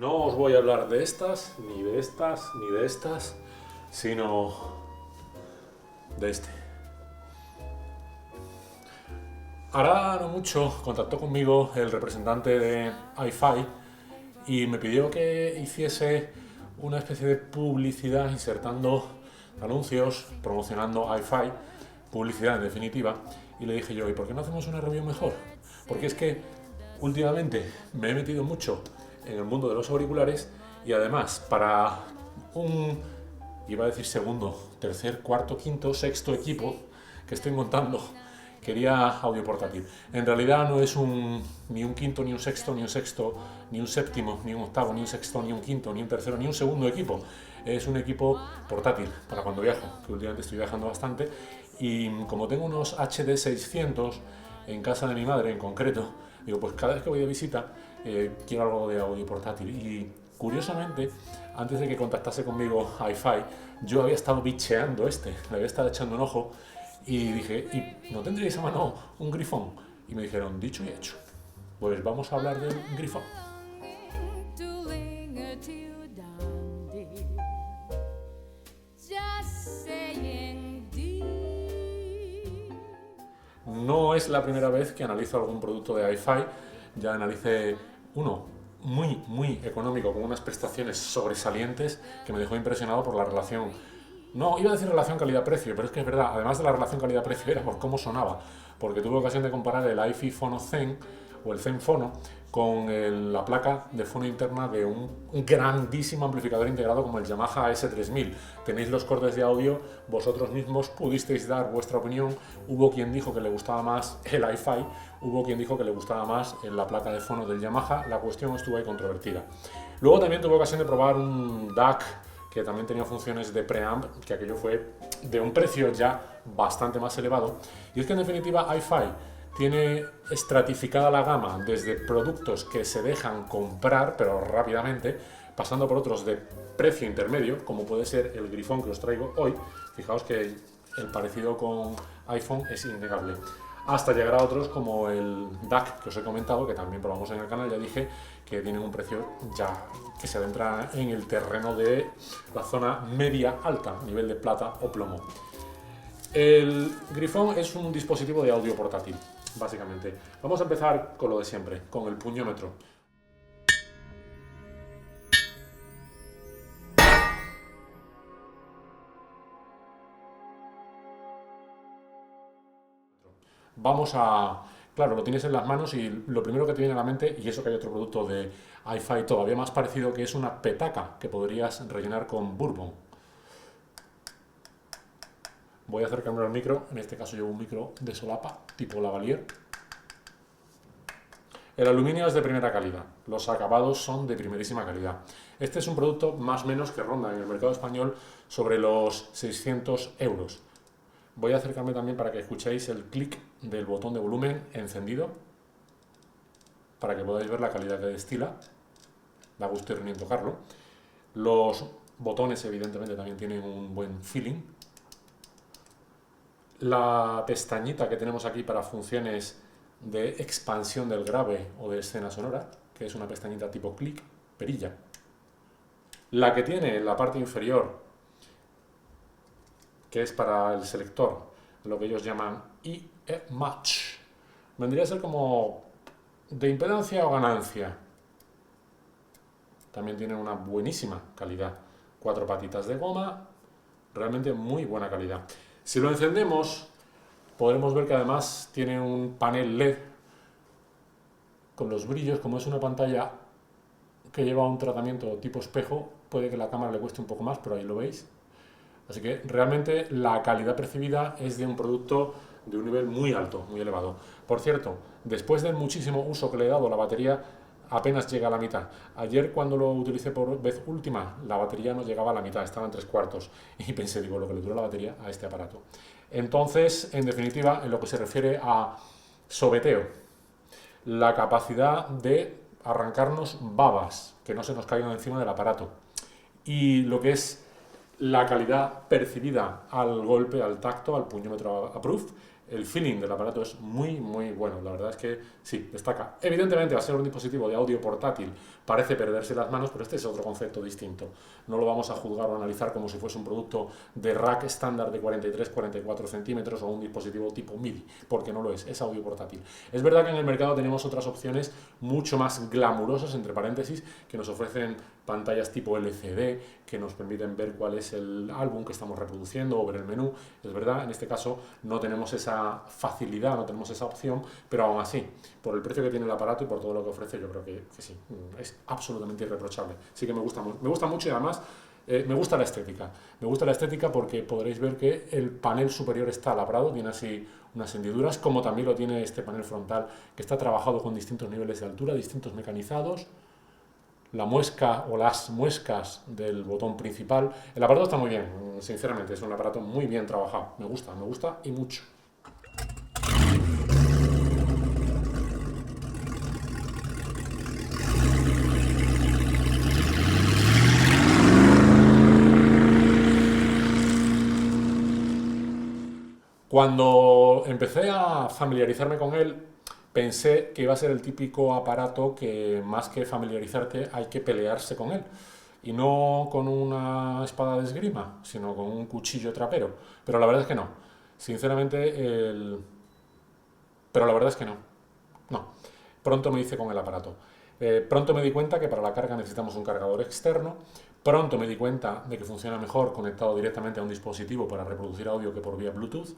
No os voy a hablar de estas, ni de estas, ni de estas, sino de este. Hará no mucho contactó conmigo el representante de iFi y me pidió que hiciese una especie de publicidad insertando anuncios, promocionando iFi, publicidad en definitiva, y le dije yo, ¿y por qué no hacemos una review mejor? Porque es que últimamente me he metido mucho en el mundo de los auriculares y además para un, iba a decir segundo, tercer, cuarto, quinto, sexto equipo que estoy montando, quería audio portátil. En realidad no es ni un quinto, ni un sexto, ni un séptimo, ni un octavo, ni un sexto, ni un quinto, ni un tercero, ni un segundo equipo. Es un equipo portátil para cuando viajo, que últimamente estoy viajando bastante. Y como tengo unos HD 600 en casa de mi madre en concreto, digo, pues cada vez que voy de visita quiero algo de audio portátil. Y curiosamente, antes de que contactase conmigo iFi, yo había estado bicheando le había estado echando un ojo y dije, ¿y no tendríais a mano un grifón? Y me dijeron, dicho y hecho, pues vamos a hablar del grifón. No es la primera vez que analizo algún producto de iFi, ya analicé uno muy económico con unas prestaciones sobresalientes que me dejó impresionado por la relación. No, iba a decir relación calidad-precio, pero es que es verdad, además de la relación calidad-precio era por cómo sonaba, porque tuve ocasión de comparar el iFi Phono Zen o el Zen Phono con la placa de fono interna de un grandísimo amplificador integrado como el Yamaha S3000. Tenéis los cortes de audio, vosotros mismos pudisteis dar vuestra opinión. Hubo quien dijo que le gustaba más el iFi, hubo quien dijo que le gustaba más la placa de fono del Yamaha. La cuestión estuvo ahí controvertida. Luego también tuve ocasión de probar un DAC que también tenía funciones de preamp, que aquello fue de un precio ya bastante más elevado. Y es que en definitiva iFi tiene estratificada la gama desde productos que se dejan comprar, pero rápidamente, pasando por otros de precio intermedio, como puede ser el grifón que os traigo hoy. Fijaos que el parecido con iPhone es innegable. Hasta llegar a otros como el DAC que os he comentado, que también probamos en el canal, ya dije que tienen un precio ya que se adentra en el terreno de la zona media-alta, nivel de plata o plomo. El grifón es un dispositivo de audio portátil, básicamente. Vamos a empezar con lo de siempre, con el puñómetro. Claro, lo tienes en las manos y lo primero que te viene a la mente, y eso que hay otro producto de iFi todavía más parecido, que es una petaca que podrías rellenar con bourbon. Voy a acercarme al micro, en este caso llevo un micro de solapa, tipo lavalier. El aluminio es de primera calidad, los acabados son de primerísima calidad. Este es un producto más o menos que ronda en el mercado español sobre los 600 euros. Voy a acercarme también para que escuchéis el clic del botón de volumen encendido, para que podáis ver la calidad que destila. Da gusto ir ni tocarlo. Los botones evidentemente también tienen un buen feeling. La pestañita que tenemos aquí para funciones de expansión del grave o de escena sonora, que es una pestañita tipo clic, perilla. La que tiene en la parte inferior, que es para el selector, lo que ellos llaman IE-Match. Vendría a ser como de impedancia o ganancia. También tiene una buenísima calidad. 4 patitas de goma, realmente muy buena calidad. Si lo encendemos, podremos ver que además tiene un panel LED con los brillos. Como es una pantalla que lleva un tratamiento tipo espejo, puede que la cámara le cueste un poco más, pero ahí lo veis. Así que realmente la calidad percibida es de un producto de un nivel muy alto, muy elevado. Por cierto, después del muchísimo uso que le he dado, la batería apenas llega a la mitad. Ayer cuando lo utilicé por vez última, la batería no llegaba a la mitad, estaba en 3/4. Y pensé, digo, lo que le dura la batería a este aparato. Entonces, en definitiva, en lo que se refiere a sobeteo, la capacidad de arrancarnos babas, que no se nos caigan encima del aparato. Y lo que es la calidad percibida al golpe, al tacto, al puñómetro Approve, el feeling del aparato es muy, muy bueno. La verdad es que sí, destaca. Evidentemente, al ser un dispositivo de audio portátil, parece perderse las manos, pero este es otro concepto distinto. No lo vamos a juzgar o analizar como si fuese un producto de rack estándar de 43-44 centímetros o un dispositivo tipo MIDI, porque no lo es audio portátil. Es verdad que en el mercado tenemos otras opciones mucho más glamurosas, entre paréntesis, que nos ofrecen pantallas tipo LCD, que nos permiten ver cuál es el álbum que estamos reproduciendo o ver el menú. Es verdad, en este caso no tenemos esa facilidad, no tenemos esa opción, pero aún así, por el precio que tiene el aparato y por todo lo que ofrece, yo creo que sí, es absolutamente irreprochable. Sí que me gusta mucho y además me gusta la estética. Me gusta la estética porque podréis ver que el panel superior está labrado, tiene así unas hendiduras, como también lo tiene este panel frontal, que está trabajado con distintos niveles de altura, distintos mecanizados. La muesca o las muescas del botón principal. El aparato está muy bien, sinceramente, es un aparato muy bien trabajado. Me gusta y mucho. Cuando empecé a familiarizarme con él, pensé que iba a ser el típico aparato que más que familiarizarte hay que pelearse con él. Y no con una espada de esgrima, sino con un cuchillo trapero. Pero la verdad es que no. Sinceramente, pero la verdad es que no. No. Pronto me hice con el aparato. Pronto me di cuenta que para la carga necesitamos un cargador externo. Pronto me di cuenta de que funciona mejor conectado directamente a un dispositivo para reproducir audio que por vía Bluetooth.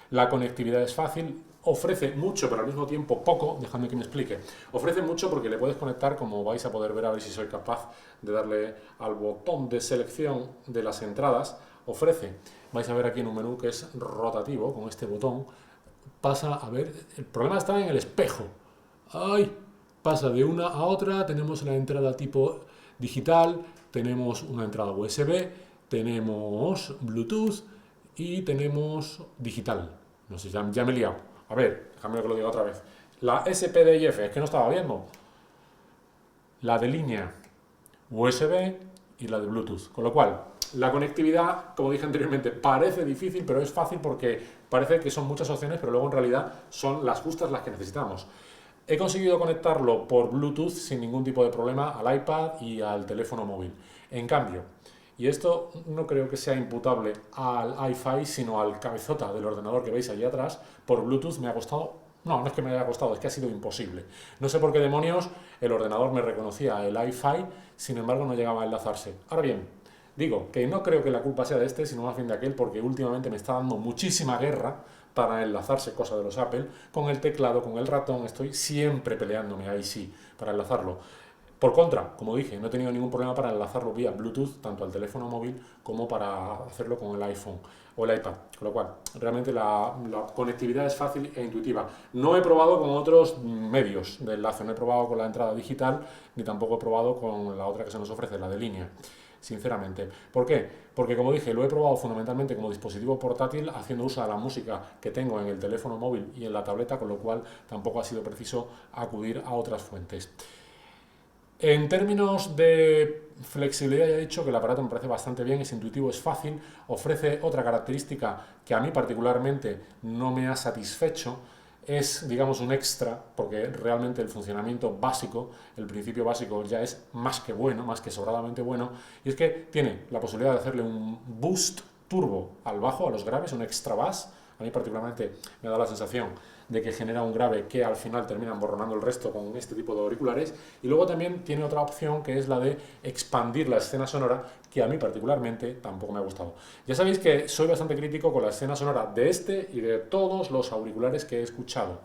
La conectividad es fácil, ofrece mucho pero al mismo tiempo poco, dejadme que me explique. Ofrece mucho porque le puedes conectar, como vais a poder ver, a ver si soy capaz de darle al botón de selección de las entradas. Ofrece, vais a ver aquí en un menú que es rotativo, con este botón, pasa, a ver, el problema está en el espejo. ¡Ay! Pasa de una a otra, tenemos la entrada tipo digital, tenemos una entrada USB, tenemos Bluetooth y tenemos digital. No sé, ya me he liado. A ver, déjame que lo diga otra vez. La SPDIF, es que no estaba viendo. La de línea USB y la de Bluetooth. Con lo cual, la conectividad, como dije anteriormente, parece difícil, pero es fácil porque parece que son muchas opciones, pero luego en realidad son las justas las que necesitamos. He conseguido conectarlo por Bluetooth sin ningún tipo de problema al iPad y al teléfono móvil. En cambio, y esto no creo que sea imputable al iFi, sino al cabezota del ordenador que veis allí atrás, por Bluetooth me ha costado... No, no es que me haya costado, es que ha sido imposible. No sé por qué demonios el ordenador me reconocía el iFi, sin embargo no llegaba a enlazarse. Ahora bien, digo que no creo que la culpa sea de este, sino más bien de aquel, porque últimamente me está dando muchísima guerra para enlazarse, cosa de los Apple, con el teclado, con el ratón, estoy siempre peleándome ahí sí, para enlazarlo. Por contra, como dije, no he tenido ningún problema para enlazarlo vía Bluetooth, tanto al teléfono móvil como para hacerlo con el iPhone o el iPad. Con lo cual, realmente la conectividad es fácil e intuitiva. No he probado con otros medios de enlace, no he probado con la entrada digital, ni tampoco he probado con la otra que se nos ofrece, la de línea, sinceramente. ¿Por qué? Porque, como dije, lo he probado fundamentalmente como dispositivo portátil, haciendo uso de la música que tengo en el teléfono móvil y en la tableta, con lo cual tampoco ha sido preciso acudir a otras fuentes. En términos de flexibilidad, ya he dicho que el aparato me parece bastante bien, es intuitivo, es fácil, ofrece otra característica que a mí particularmente no me ha satisfecho, es, digamos, un extra, porque realmente el funcionamiento básico, el principio básico ya es más que bueno, más que sobradamente bueno, y es que tiene la posibilidad de hacerle un boost turbo al bajo, a los graves, un extra bass. A mí particularmente me da la sensación de que genera un grave que al final termina emborronando el resto con este tipo de auriculares. Y luego también tiene otra opción que es la de expandir la escena sonora, que a mí particularmente tampoco me ha gustado. Ya sabéis que soy bastante crítico con la escena sonora de este y de todos los auriculares que he escuchado.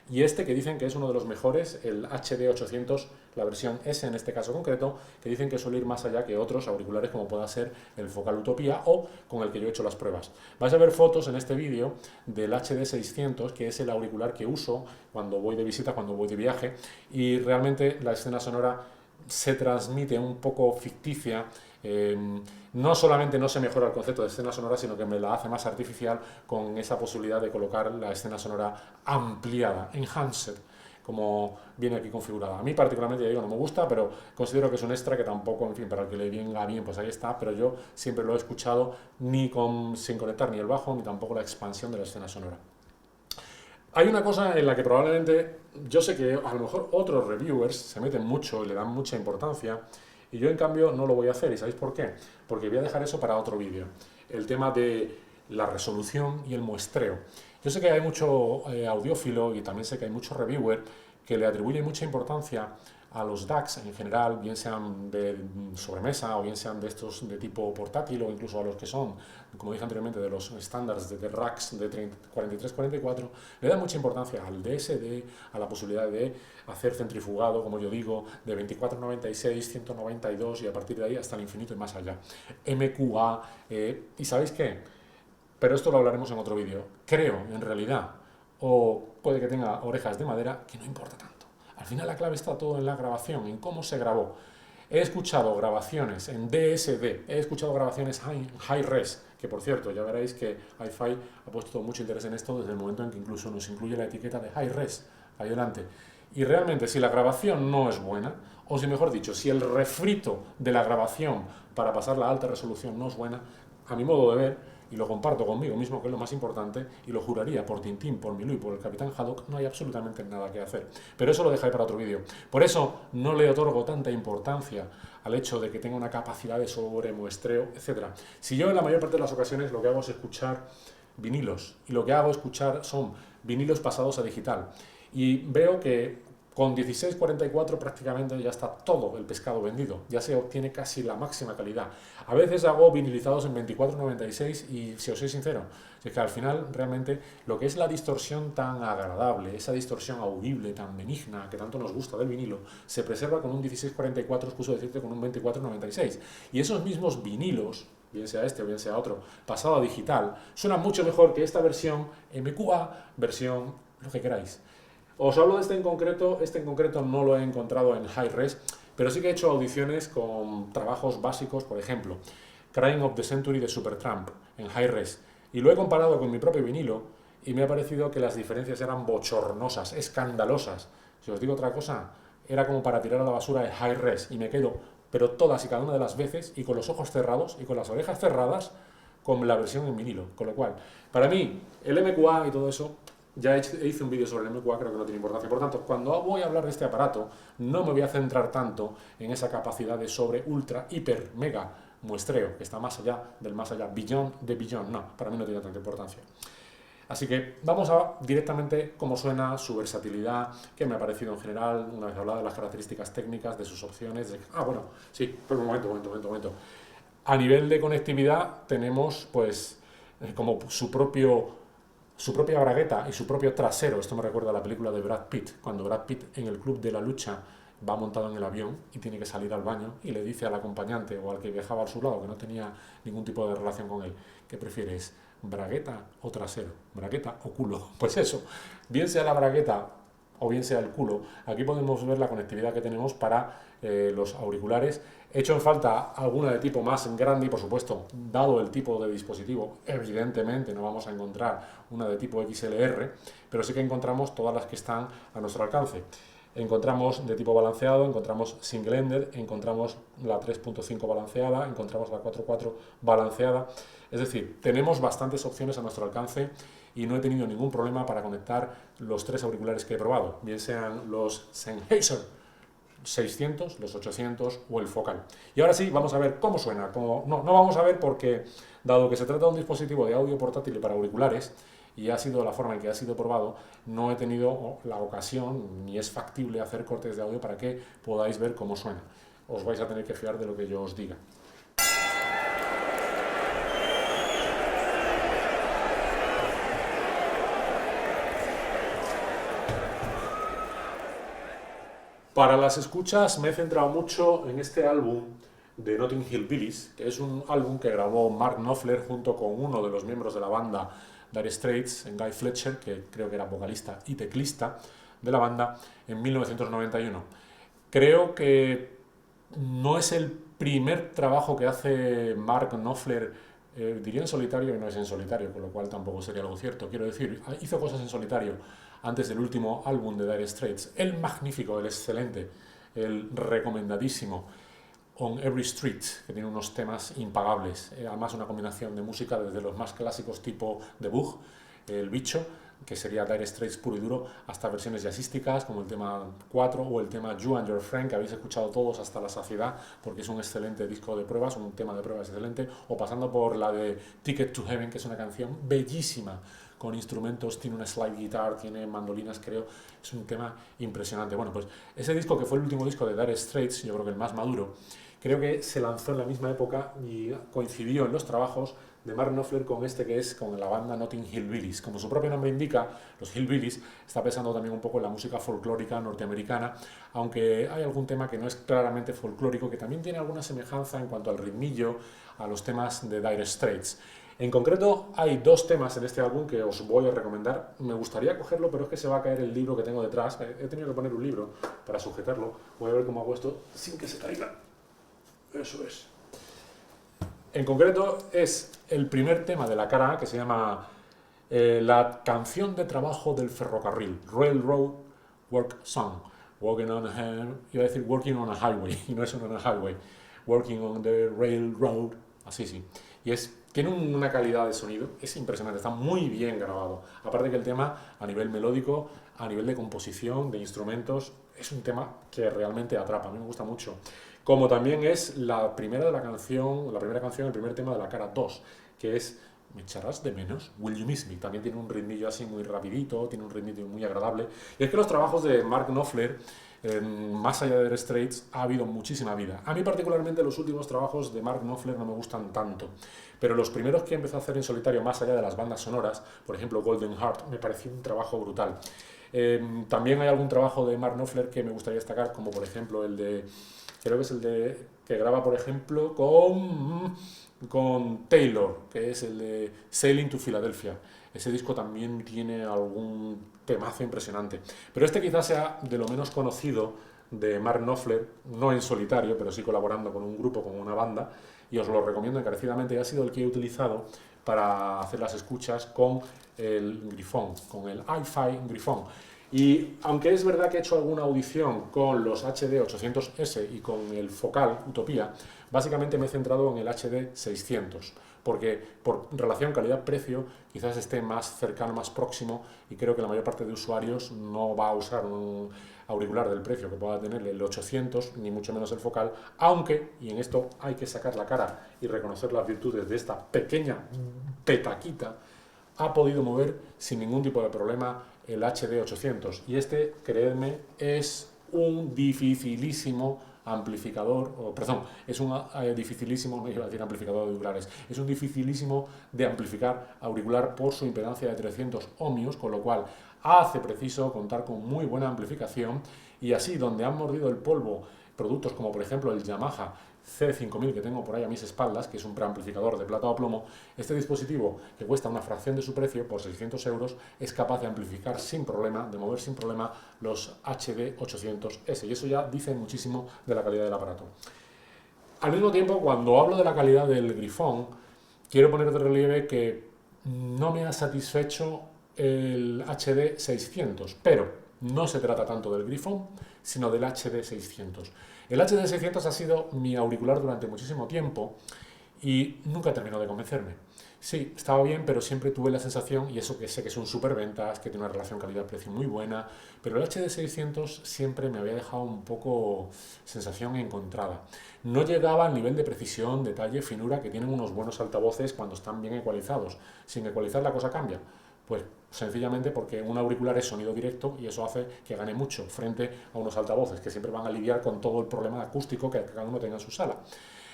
Y este que dicen que es uno de los mejores, el HD800, la versión S en este caso concreto, que dicen que suele ir más allá que otros auriculares como pueda ser el Focal Utopia o con el que yo he hecho las pruebas. Vais a ver fotos en este vídeo del HD600, que es el auricular que uso cuando voy de visita, cuando voy de viaje, y realmente la escena sonora se transmite un poco ficticia. No solamente no se mejora el concepto de escena sonora, sino que me la hace más artificial con esa posibilidad de colocar la escena sonora ampliada, enhanced, como viene aquí configurada. A mí particularmente, ya digo, no me gusta, pero considero que es un extra que tampoco, en fin, para el que le venga bien, pues ahí está, pero yo siempre lo he escuchado sin conectar ni el bajo, ni tampoco la expansión de la escena sonora. Hay una cosa en la que probablemente, yo sé que a lo mejor otros reviewers se meten mucho y le dan mucha importancia, y yo en cambio no lo voy a hacer. ¿Y sabéis por qué? Porque voy a dejar eso para otro vídeo. El tema de la resolución y el muestreo. Yo sé que hay mucho audiófilo y también sé que hay mucho reviewer que le atribuye mucha importancia a los DACs en general, bien sean de sobremesa o bien sean de estos de tipo portátil o incluso a los que son, como dije anteriormente, de los estándares de racks de 43-44, le da mucha importancia al DSD, a la posibilidad de hacer centrifugado, como yo digo, de 2496, 192 y a partir de ahí hasta el infinito y más allá. MQA, ¿y sabéis qué? Pero esto lo hablaremos en otro vídeo. Creo, en realidad, o puede que tenga orejas de madera, que no importa tanto. Al final la clave está todo en la grabación, en cómo se grabó. He escuchado grabaciones en DSD, he escuchado grabaciones high res, que por cierto, ya veréis que Hi-Fi ha puesto mucho interés en esto desde el momento en que incluso nos incluye la etiqueta de high res, ahí delante. Y realmente, si la grabación no es buena, o si mejor dicho, si el refrito de la grabación para pasar la alta resolución no es buena, a mi modo de ver, y lo comparto conmigo mismo, que es lo más importante, y lo juraría por Tintín, por Milú y por el Capitán Haddock, no hay absolutamente nada que hacer. Pero eso lo dejaré para otro vídeo. Por eso no le otorgo tanta importancia al hecho de que tenga una capacidad de sobremuestreo, etc. Si yo en la mayor parte de las ocasiones lo que hago es escuchar vinilos, y lo que hago escuchar son vinilos pasados a digital, y veo que con 1644 prácticamente ya está todo el pescado vendido, ya se obtiene casi la máxima calidad. A veces hago vinilizados en 2496 y si os soy sincero, es que al final realmente lo que es la distorsión tan agradable, esa distorsión audible tan benigna que tanto nos gusta del vinilo, se preserva con un 1644, excuso decirte, con un 2496. Y esos mismos vinilos, bien sea este o bien sea otro, pasado a digital, suenan mucho mejor que esta versión MQA, versión lo que queráis. Os hablo de este en concreto no lo he encontrado en high res, pero sí que he hecho audiciones con trabajos básicos, por ejemplo, Crying of the Century de Supertramp en high res, y lo he comparado con mi propio vinilo y me ha parecido que las diferencias eran bochornosas, escandalosas. Si os digo otra cosa, era como para tirar a la basura el high res y me quedo, pero todas y cada una de las veces y con los ojos cerrados y con las orejas cerradas con la versión en vinilo, con lo cual, para mí, el MQA y todo eso ya hice un vídeo sobre el MQA, creo que no tiene importancia. Por tanto, cuando voy a hablar de este aparato, no me voy a centrar tanto en esa capacidad de sobre, ultra, hiper, mega muestreo, que está más allá del más allá, beyond de beyond. No, para mí no tiene tanta importancia. Así que vamos a directamente cómo suena, su versatilidad, qué me ha parecido en general, una vez hablado de las características técnicas, de sus opciones. Bueno, sí, pero un momento. A nivel de conectividad tenemos pues como su propia bragueta y su propio trasero. Esto me recuerda a la película de Brad Pitt, cuando Brad Pitt en el club de la lucha va montado en el avión y tiene que salir al baño y le dice al acompañante o al que viajaba a su lado, que no tenía ningún tipo de relación con él, ¿qué prefieres, bragueta o trasero? ¿Bragueta o culo? Pues eso, bien sea la bragueta o bien sea el culo, aquí podemos ver la conectividad que tenemos para los auriculares. He hecho en falta alguna de tipo más grande y, por supuesto, dado el tipo de dispositivo, evidentemente no vamos a encontrar una de tipo XLR, pero sí que encontramos todas las que están a nuestro alcance. Encontramos de tipo balanceado, encontramos single-ended, encontramos la 3.5 balanceada, encontramos la 4.4 balanceada. Es decir, tenemos bastantes opciones a nuestro alcance y no he tenido ningún problema para conectar los tres auriculares que he probado, bien sean los Sennheiser 600, los 800 o el focal. Y ahora sí, vamos a ver cómo suena. No vamos a ver porque, dado que se trata de un dispositivo de audio portátil para auriculares, y ha sido la forma en que ha sido probado, no he tenido la ocasión ni es factible hacer cortes de audio para que podáis ver cómo suena. Os vais a tener que fiar de lo que yo os diga. Para las escuchas me he centrado mucho en este álbum de Notting Hill Billies, que es un álbum que grabó Mark Knopfler junto con uno de los miembros de la banda Dire Straits, Guy Fletcher, que creo que era vocalista y teclista de la banda, en 1991. Creo que no es el primer trabajo que hace Mark Knopfler, diría en solitario y no es en solitario, con lo cual tampoco sería algo cierto. Quiero decir, hizo cosas en solitario antes del último álbum de Dire Straits, el magnífico, el excelente, el recomendadísimo On Every Street, que tiene unos temas impagables, además una combinación de música desde los más clásicos tipo The Bug, El Bicho, que sería Dire Straits puro y duro, hasta versiones jazzísticas como el tema 4 o el tema You and Your Friend, que habéis escuchado todos hasta la saciedad, porque es un excelente disco de pruebas, un tema de pruebas excelente, o pasando por la de Ticket to Heaven, que es una canción bellísima, con instrumentos, tiene una slide guitar, tiene mandolinas, creo, es un tema impresionante. Bueno, pues ese disco, que fue el último disco de Dire Straits, yo creo que el más maduro, creo que se lanzó en la misma época y coincidió en los trabajos de Mark Knopfler con este, que es con la banda Notting Hill Billies. Como su propio nombre indica, los Hillbillies está pensando también un poco en la música folclórica norteamericana, aunque hay algún tema que no es claramente folclórico, que también tiene alguna semejanza en cuanto al ritmillo a los temas de Dire Straits. En concreto, hay dos temas en este álbum que os voy a recomendar. Me gustaría cogerlo, pero es que se va a caer el libro que tengo detrás. He tenido que poner un libro para sujetarlo. Voy a ver cómo hago esto sin que se caiga. Eso es. En concreto, es el primer tema de la cara A, que se llama la canción de trabajo del ferrocarril, Railroad Work Song. Walking on iba a decir Working on a Highway, y no es on a highway. Working on the Railroad, así sí. Y tiene una calidad de sonido, es impresionante, está muy bien grabado. Aparte que el tema, a nivel melódico, a nivel de composición, de instrumentos, es un tema que realmente atrapa, a mí me gusta mucho. Como también es la primera canción, el primer tema de la cara 2, que es Me echarás de menos, Will You Miss Me. También tiene un ritmillo así muy rapidito, tiene un ritmillo muy agradable. Y es que los trabajos de Mark Knopfler, más allá de Dire Straits, ha habido muchísima vida. A mí particularmente los últimos trabajos de Mark Knopfler no me gustan tanto, pero los primeros que empezó a hacer en solitario, más allá de las bandas sonoras, por ejemplo Golden Heart, me pareció un trabajo brutal. También hay algún trabajo de Mark Knopfler que me gustaría destacar, como por ejemplo el de, creo que es el de, que graba por ejemplo con Taylor, que es el de Sailing to Philadelphia. Ese disco también tiene algún temazo impresionante. Pero este quizás sea de lo menos conocido de Mark Knopfler, no en solitario, pero sí colaborando con un grupo, con una banda, y os lo recomiendo encarecidamente. Ha sido el que he utilizado para hacer las escuchas con el Grifón, con el Hi-Fi Grifón. Y aunque es verdad que he hecho alguna audición con los HD 800S y con el Focal Utopía, básicamente me he centrado en el HD 600, porque por relación calidad-precio quizás esté más cercano, más próximo, y creo que la mayor parte de usuarios no va a usar un auricular del precio que pueda tener el 800, ni mucho menos el Focal, aunque, y en esto hay que sacar la cara y reconocer las virtudes de esta pequeña petaquita, ha podido mover sin ningún tipo de problema el HD 800, y este, creedme, es un dificilísimo amplificador, es un dificilísimo, no iba a decir amplificador de auriculares, es un dificilísimo de amplificar auricular por su impedancia de 300 ohmios, con lo cual hace preciso contar con muy buena amplificación, y así donde han mordido el polvo productos como por ejemplo el Yamaha C5000 que tengo por ahí a mis espaldas, que es un preamplificador de plata o plomo, este dispositivo, que cuesta una fracción de su precio, por 600 euros, es capaz de amplificar sin problema, de mover sin problema los HD 800S, y eso ya dice muchísimo de la calidad del aparato. Al mismo tiempo, cuando hablo de la calidad del Grifón, quiero poner de relieve que no me ha satisfecho el HD 600, pero no se trata tanto del Grifón, sino del HD 600. El HD 600 ha sido mi auricular durante muchísimo tiempo y nunca terminó de convencerme. Sí, estaba bien, pero siempre tuve la sensación, y eso que sé que son superventas, que tiene una relación calidad-precio muy buena, pero el HD 600 siempre me había dejado un poco sensación encontrada. No llegaba al nivel de precisión, detalle, finura que tienen unos buenos altavoces cuando están bien ecualizados. Sin ecualizar la cosa cambia. Pues sencillamente porque un auricular es sonido directo y eso hace que gane mucho frente a unos altavoces que siempre van a lidiar con todo el problema acústico que cada uno tenga en su sala.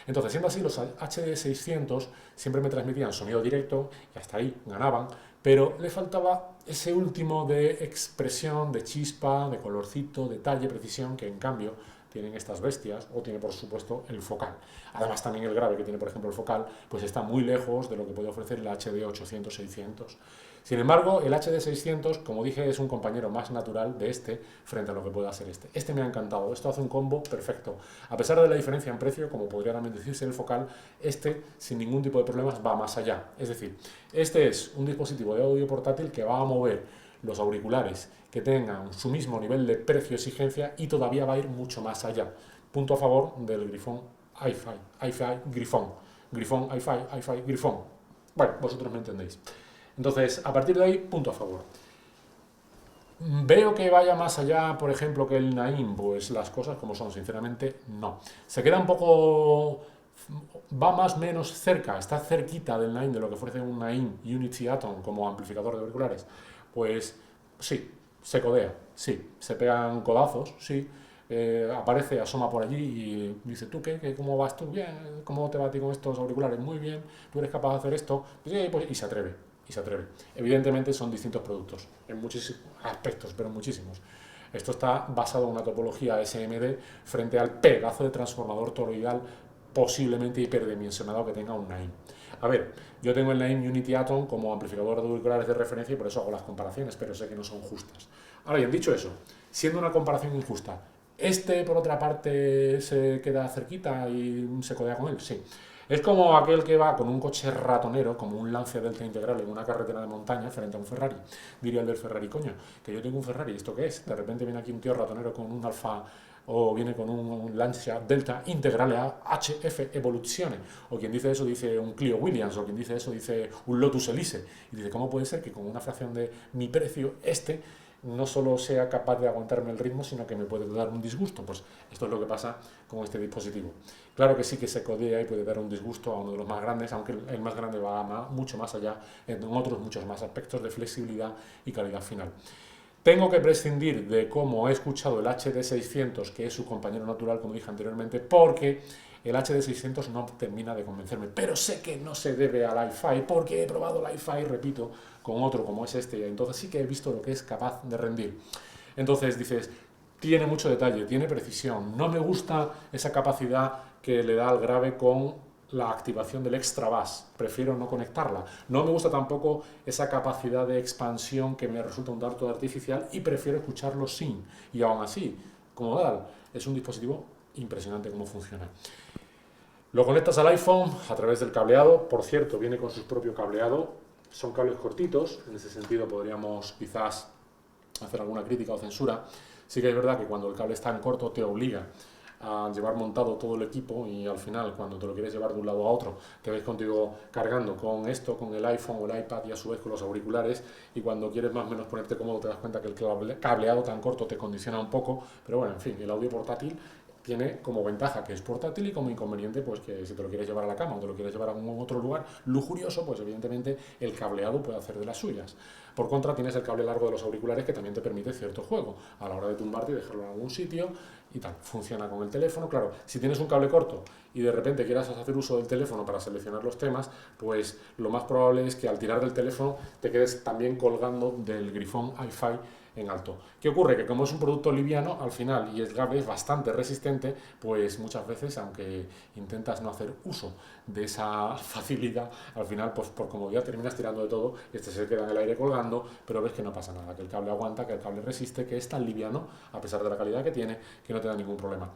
Entonces, siendo así, los HD 600 siempre me transmitían sonido directo y hasta ahí ganaban, pero le faltaba ese último de expresión, de chispa, de colorcito, detalle, precisión, que en cambio tienen estas bestias, o tiene por supuesto el Focal. Además también el grave que tiene por ejemplo el Focal, pues está muy lejos de lo que puede ofrecer el HD 800-600. Sin embargo, el HD 600, como dije, es un compañero más natural de este frente a lo que puede hacer este. Este me ha encantado, esto hace un combo perfecto. A pesar de la diferencia en precio, como podría también decirse el Focal, este sin ningún tipo de problemas va más allá. Es decir, este es un dispositivo de audio portátil que va a mover los auriculares que tengan su mismo nivel de precio-exigencia y todavía va a ir mucho más allá. Punto a favor del Grifón Hi-Fi Grifón. Grifón Hi-Fi Grifón. Bueno, vosotros me entendéis. Entonces, a partir de ahí, punto a favor. Veo que vaya más allá, por ejemplo, que el Naim, pues las cosas como son, sinceramente, no. Se queda un poco, va más o menos cerca, está cerquita del Naim, de lo que ofrece un Naim Unity Atom como amplificador de auriculares. Pues sí, se codea, sí, se pegan codazos, sí. Aparece, asoma por allí y dice, ¿tú qué? ¿Cómo vas tú? Bien, ¿cómo te va a ti con estos auriculares? Muy bien, ¿tú eres capaz de hacer esto? Pues, sí, pues, y se atreve, y se atreve. Evidentemente son distintos productos, en muchísimos aspectos, pero muchísimos. Esto está basado en una topología SMD frente al pedazo de transformador toroidal posiblemente hiperdimensionado que tenga un Naim. A ver, yo tengo el Naim Unity Atom como amplificador de auriculares de referencia y por eso hago las comparaciones, pero sé que no son justas. Ahora bien, dicho eso, siendo una comparación injusta, ¿este por otra parte se queda cerquita y se codea con él? Sí. Es como aquel que va con un coche ratonero, como un Lancia Delta integral en una carretera de montaña frente a un Ferrari. Diría el del Ferrari, coño, que yo tengo un Ferrari, ¿esto qué es? De repente viene aquí un tío ratonero con un Alfa o viene con un Lancia Delta Integrale HF Evoluzione, o quien dice eso dice un Clio Williams, o quien dice eso dice un Lotus Elise, y dice, ¿cómo puede ser que con una fracción de mi precio no solo sea capaz de aguantarme el ritmo, sino que me puede dar un disgusto? Pues esto es lo que pasa con este dispositivo. Claro que sí que se codea y puede dar un disgusto a uno de los más grandes, aunque el más grande va mucho más allá en otros muchos más aspectos de flexibilidad y calidad final. Tengo que prescindir de cómo he escuchado el HD600, que es su compañero natural, como dije anteriormente, porque el HD600 no termina de convencerme. Pero sé que no se debe al Hi-Fi, porque he probado el Hi-Fi, repito, con otro como es este, y entonces sí que he visto lo que es capaz de rendir. Entonces dices, tiene mucho detalle, tiene precisión, no me gusta esa capacidad que le da al grave con la activación del extra bass, prefiero no conectarla. No me gusta tampoco esa capacidad de expansión que me resulta un tanto artificial y prefiero escucharlo sin. Y aún así, como tal, es un dispositivo impresionante cómo funciona. Lo conectas al iPhone a través del cableado, por cierto, viene con su propio cableado, son cables cortitos, en ese sentido podríamos quizás hacer alguna crítica o censura. Sí que es verdad que cuando el cable es tan corto te obliga a llevar montado todo el equipo y al final cuando te lo quieres llevar de un lado a otro te ves contigo cargando con esto, con el iPhone o el iPad y a su vez con los auriculares, y cuando quieres más o menos ponerte cómodo te das cuenta que el cableado tan corto te condiciona un poco, pero bueno, en fin, el audio portátil tiene como ventaja que es portátil y como inconveniente pues que si te lo quieres llevar a la cama o te lo quieres llevar a algún otro lugar lujurioso, pues evidentemente el cableado puede hacer de las suyas. Por contra, tienes el cable largo de los auriculares que también te permite cierto juego a la hora de tumbarte y dejarlo en algún sitio y tal. Funciona con el teléfono. Claro, si tienes un cable corto y de repente quieras hacer uso del teléfono para seleccionar los temas, pues lo más probable es que al tirar del teléfono te quedes también colgando del grifón Hi-Fi en alto. ¿Qué ocurre? Que como es un producto liviano, al final, y el cable es bastante resistente, pues muchas veces, aunque intentas no hacer uso de esa facilidad, al final, pues por comodidad terminas tirando de todo, este se queda en el aire colgando, pero ves que no pasa nada, que el cable aguanta, que el cable resiste, que es tan liviano, a pesar de la calidad que tiene, que no te da ningún problema.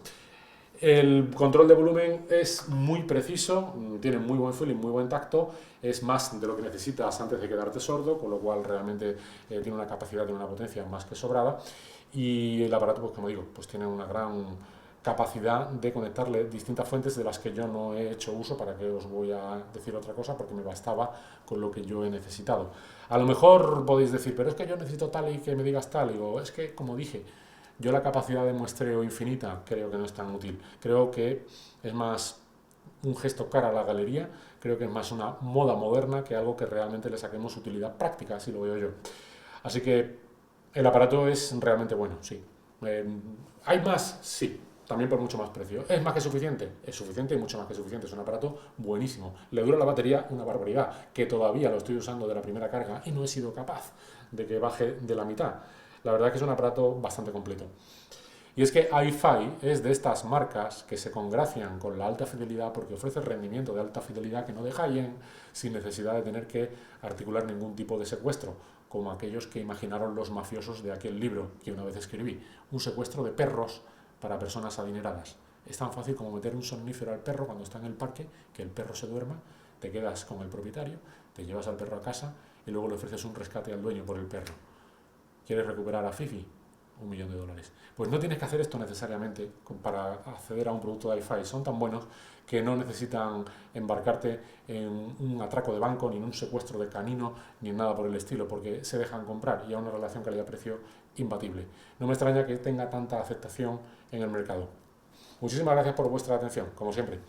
El control de volumen es muy preciso, tiene muy buen feeling, muy buen tacto, es más de lo que necesitas antes de quedarte sordo, con lo cual realmente tiene una capacidad y una potencia más que sobrada. Y el aparato, pues como digo, pues tiene una gran capacidad de conectarle distintas fuentes de las que yo no he hecho uso, para que os voy a decir otra cosa, porque me bastaba con lo que yo he necesitado. A lo mejor podéis decir, pero es que yo necesito tal y que me digas tal, y digo, es que como dije, yo la capacidad de muestreo infinita creo que no es tan útil. Creo que es más un gesto cara a la galería, creo que es más una moda moderna que algo que realmente le saquemos utilidad práctica, así lo veo yo. Así que el aparato es realmente bueno, sí. ¿Hay más? Sí. También por mucho más precio. ¿Es más que suficiente? Es suficiente y mucho más que suficiente. Es un aparato buenísimo. Le dura la batería una barbaridad, que todavía lo estoy usando de la primera carga y no he sido capaz de que baje de la mitad. La verdad es que es un aparato bastante completo. Y es que Hi-Fi es de estas marcas que se congracian con la alta fidelidad porque ofrece rendimiento de alta fidelidad que no deja bien sin necesidad de tener que articular ningún tipo de secuestro, como aquellos que imaginaron los mafiosos de aquel libro que una vez escribí, un secuestro de perros para personas adineradas. Es tan fácil como meter un somnífero al perro cuando está en el parque, que el perro se duerma, te quedas con el propietario, te llevas al perro a casa y luego le ofreces un rescate al dueño por el perro. ¿Quieres recuperar a Fifi? $1.000.000. Pues no tienes que hacer esto necesariamente para acceder a un producto de Hi-Fi. Son tan buenos que no necesitan embarcarte en un atraco de banco, ni en un secuestro de canino, ni en nada por el estilo, porque se dejan comprar y a una relación calidad-precio imbatible. No me extraña que tenga tanta aceptación en el mercado. Muchísimas gracias por vuestra atención, como siempre.